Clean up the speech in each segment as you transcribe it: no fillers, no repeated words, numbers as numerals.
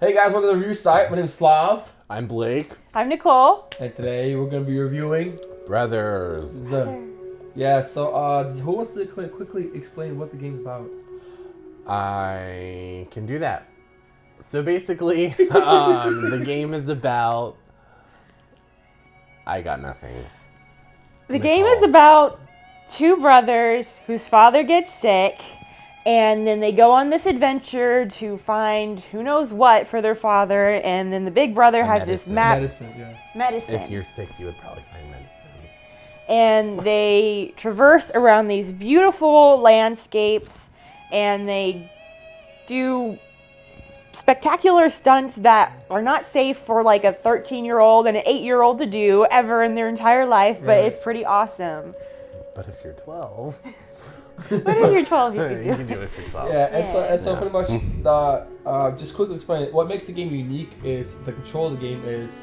Hey guys, welcome to the review site. My name is Slav. I'm Blake. I'm Nicole. And today we're going to be reviewing... Brothers. Who wants to quickly explain what the game's about? I can do that. So basically, the game is about... I got nothing. The game is about two brothers whose father gets sick, and then they go on this adventure to find who knows what for their father, and then the big brother has this medicine. If you're sick, you would probably find medicine. And they traverse around these beautiful landscapes, and they do spectacular stunts that are not safe for like a 13-year-old and an 8-year-old to do ever in their entire life, but it's pretty awesome. But if you're 12... But if you're 12, you can do it. You can do it if you're 12. So pretty much, just quickly explain it. What makes the game unique is the control of the game is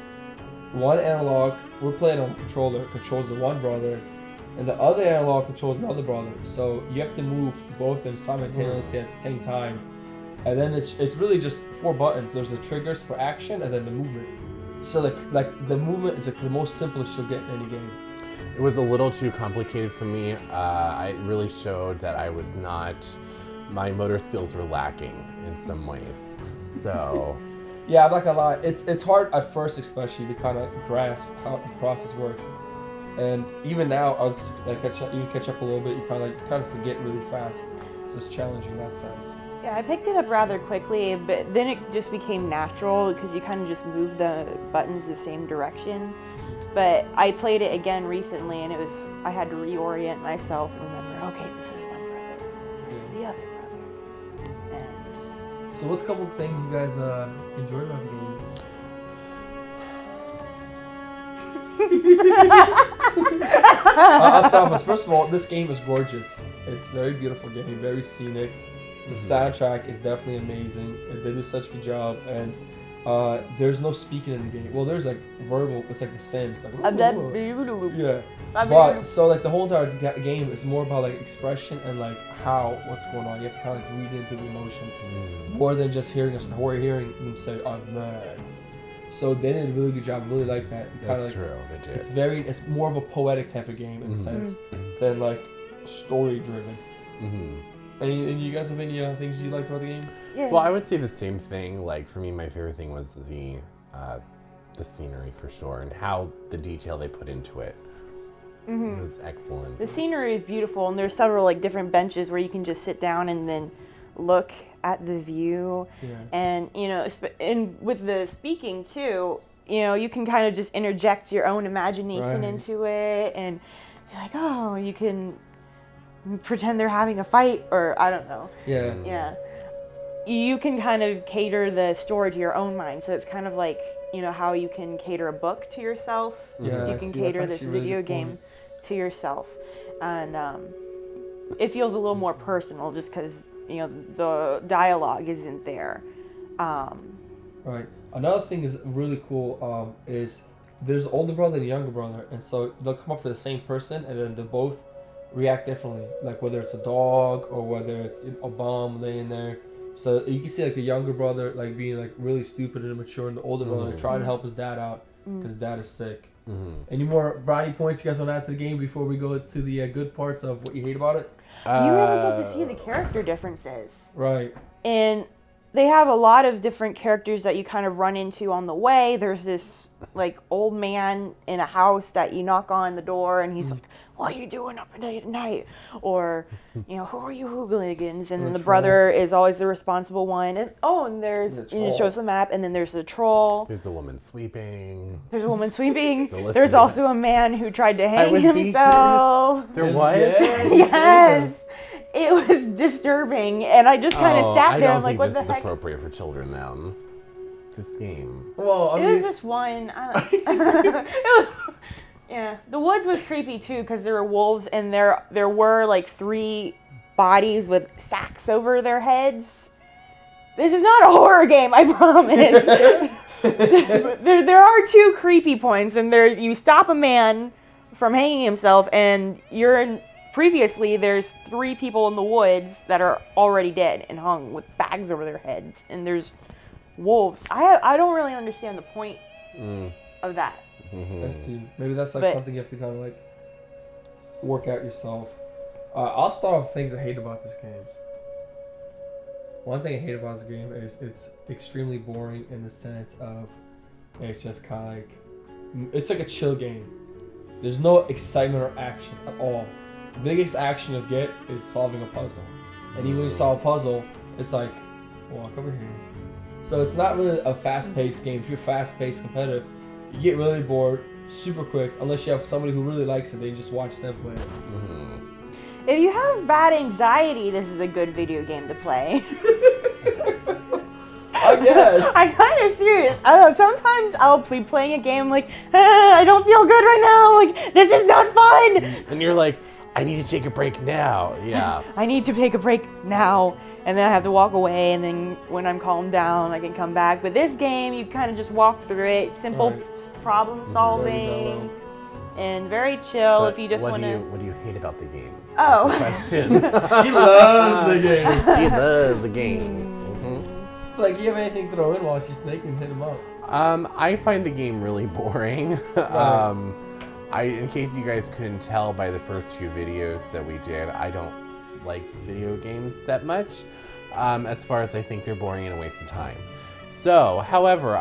one analog. We're playing on a controller, controls the one brother, and the other analog controls the other brother. So you have to move both of them simultaneously at the same time. And then it's really just 4 buttons. There's the triggers for action and then the movement. So like the movement is like the most simplest you'll get in any game. It was a little too complicated for me. It really showed that I was not... My motor skills were lacking in some ways. So... Yeah, I'm not gonna lie. It's hard at first, especially to kind of grasp how the process works. And even now, I'll just catch up a little bit. You kind of forget really fast. So it's challenging in that sense. Yeah, I picked it up rather quickly, but then it just became natural because you kind of just move the buttons the same direction. But I played it again recently, and I had to reorient myself and remember, okay, this is one brother, this is the other brother. And so what's a couple of things you guys enjoyed about the game? I'll start with, first of all, this game is gorgeous. It's a very beautiful game, very scenic. The soundtrack is definitely amazing. They did such a good job, and there's no speaking in the game. Well, there's like verbal. It's like The Sims. Like, yeah. But so like the whole entire game is more about like expression and like what's going on. You have to kind of like read into the emotion more than just hearing them say "I'm mad." So they did a really good job. I really like that. That's true. They did. It's more of a poetic type of game in a sense than like story driven. And you guys have any things you liked about the game? yeah. Well, I would say the same thing. Like for me, my favorite thing was the scenery for sure, and how the detail they put into it. It was excellent. The scenery is beautiful, and there's several like different benches where you can just sit down and then look at the view. Yeah. And and with the speaking too, you can kind of just interject your own imagination into it, and you're like, oh, you can pretend they're having a fight, or I don't know. Yeah. You can kind of cater the story to your own mind, so it's kind of like how you can cater a book to yourself. You can cater this video game to yourself, and it feels a little more personal just because the dialogue isn't there. Right. Another thing is really cool is there's an older brother and a younger brother, and so they'll come up to the same person, and then they both react differently, like whether it's a dog or whether it's a bomb laying there. So you can see like a younger brother like being like really stupid and immature, and the older brother trying to help his dad out because dad is sick. Any more brownie points you guys want to add to the game before we go to the good parts of what you hate about it? You really get to see the character differences. Right. And they have a lot of different characters that you kind of run into on the way. There's this like old man in a house that you knock on the door, and he's like, "What are you doing up at night?" Or, who are you hooligans? And then the brother is always the responsible one. And there's it shows the map, and then there's the troll. There's a woman sweeping. There's also a man who tried to hang himself. There was? Yes. It was disturbing, and I just kind of sat there and like, what the heck? I don't think this is appropriate for children now. This game. Well, it was just one. Yeah, the woods was creepy too because there were wolves, and there were like 3 bodies with sacks over their heads. This is not a horror game, I promise. there are 2 creepy points, and you stop a man from hanging himself, and previously there's 3 people in the woods that are already dead and hung with bags over their heads, and there's wolves. I don't really understand the point of that. I see. Maybe that's like But- something you have to kind of like work out yourself. I'll start off with things I hate about this game. One thing I hate about this game is it's extremely boring in the sense of it's just kind of like it's like a chill game. There's no excitement or action at all. The biggest action you'll get is solving a puzzle, and even when you solve a puzzle, it's like walk over here. So it's not really a fast-paced game. If you're fast-paced competitive, you get really bored super quick unless you have somebody who really likes it. They just watch them play it. If you have bad anxiety, this is a good video game to play. I guess. I'm kind of serious. I don't know, sometimes I'll be playing a game like, I don't feel good right now. Like, this is not fun. And you're like, I need to take a break now. Yeah. I need to take a break now. And then I have to walk away. And then when I'm calmed down, I can come back. But this game, you kind of just walk through it. Simple problem solving. And very chill But if you just want to. what do you hate about the game? Oh. That's the question. She loves the game. She loves the game. Like, do you have anything to throw in while she's thinking? Hit him up. I find the game really boring. In case you guys couldn't tell by the first few videos that we did, I don't like video games that much. As far as I think they're boring and a waste of time. So, however,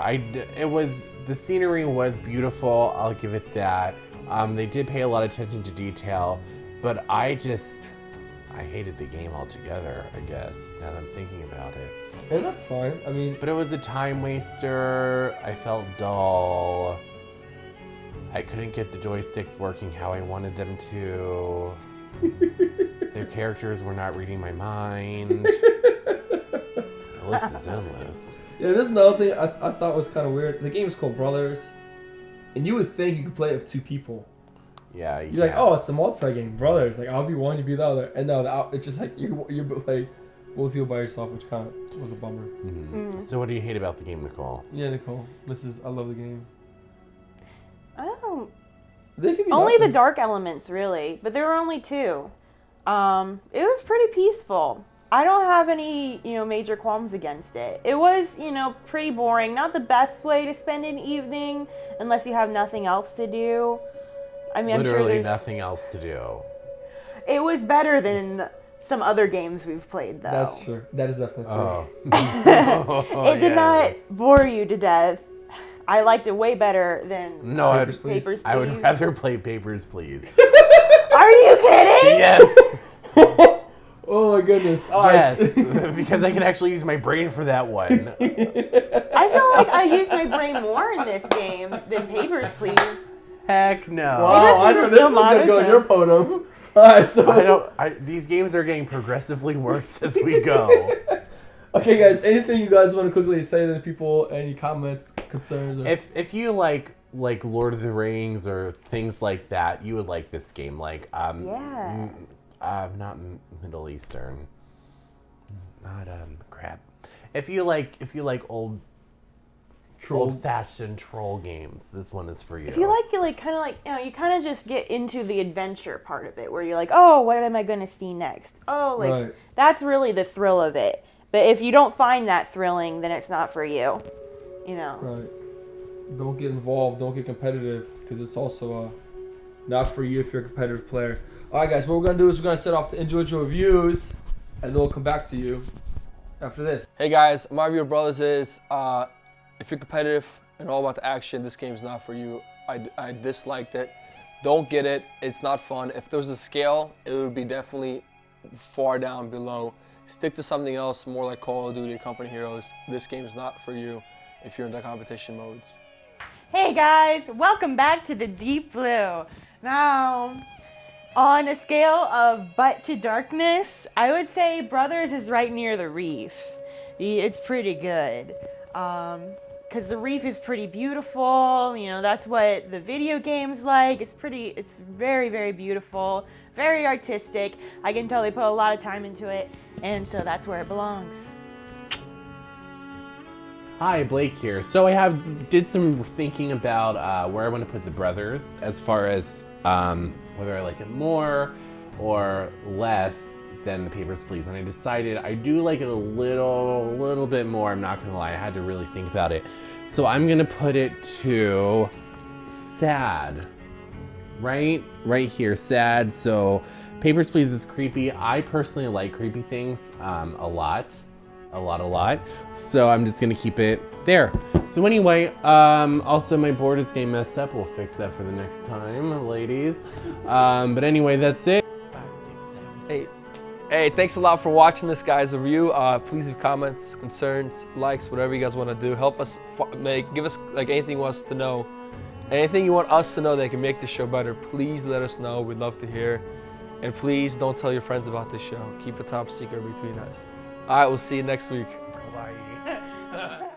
the scenery was beautiful. I'll give it that. They did pay a lot of attention to detail, but I hated the game altogether, I guess, now that I'm thinking about it. And that's fine. I mean, But it was a time waster. I felt dull. I couldn't get the joysticks working how I wanted them to. Their characters were not reading my mind. The list is endless. yeah, this is another thing I thought was kind of weird. The game is called Brothers, and you would think you could play it with two people. Yeah, You're like, oh, it's a multiplayer game, Brothers. Like, I'll be one, you be the other. And no, it's just like you're like both you by yourself, which kind of was a bummer. So what do you hate about the game, Nicole? Yeah, Nicole, I love the game. Oh. They can be Only the nothing. dark elements, really. But there were only two. It was pretty peaceful. I don't have any, major qualms against it. It was, pretty boring. Not the best way to spend an evening unless you have nothing else to do. I mean, Literally I'm sure there's... nothing else to do. It was better than some other games we've played, though. That's true. That is definitely true. Oh. It did not bore you to death. I liked it way better than No, Papers, Please. Papers, I would Please. rather play Papers, Please. Are you kidding? Yes. Oh my goodness. Oh, Yes, because I can actually use my brain for that one. I feel like I used my brain more in this game than Papers, Please. Heck no. Wow, I Papers, know Please this is was gonna go in still your podium. Alright, so These games are getting progressively worse as we go. okay, guys. Anything you guys want to quickly say to the people? Any comments, concerns? Or... If you like Lord of the Rings or things like that, you would like this game. Like Yeah. not Middle Eastern. Not crap. If you like old-fashioned troll games, this one is for you. If you like you kind of just get into the adventure part of it, where you're like, oh, what am I going to see next? Oh, Right. That's really the thrill of it. But if you don't find that thrilling, then it's not for you. Right. Don't get involved. Don't get competitive because it's also not for you if you're a competitive player. All right, guys. What we're gonna do is we're gonna set off the individual reviews, and then we'll come back to you after this. Hey guys, my review of Brothers is if you're competitive and all about the action, this game's not for you. I disliked it. Don't get it. It's not fun. If there was a scale, it would be definitely far down below. Stick to something else, more like Call of Duty, Company Heroes. This game is not for you if you're in the competition modes. Hey guys, welcome back to the Deep Blue. Now, on a scale of butt to darkness, I would say Brothers is right near the Reef. It's pretty good. Because the Reef is pretty beautiful. That's what the video game's like. It's very, very beautiful, very artistic. I can tell they put a lot of time into it, and so that's where it belongs. Hi, Blake here. So I did some thinking about where I want to put the Brothers as far as whether I like it more or less than the Papers, Please. And I decided I do like it a little bit more. I'm not gonna lie, I had to really think about it. So I'm gonna put it to sad, right here, sad. So Papers, Please is creepy. I personally like creepy things a lot. So I'm just gonna keep it there. So anyway, also my board is getting messed up. We'll fix that for the next time, ladies. But anyway, that's it. 5, 6, 7, 8. Hey, thanks a lot for watching this guy's review. Please leave comments, concerns, likes, whatever you guys want to do. Help us give us like anything you want us to know. Anything you want us to know that can make the show better, please let us know. We'd love to hear. And please don't tell your friends about this show. Keep it top secret between us. All right, we'll see you next week. Bye.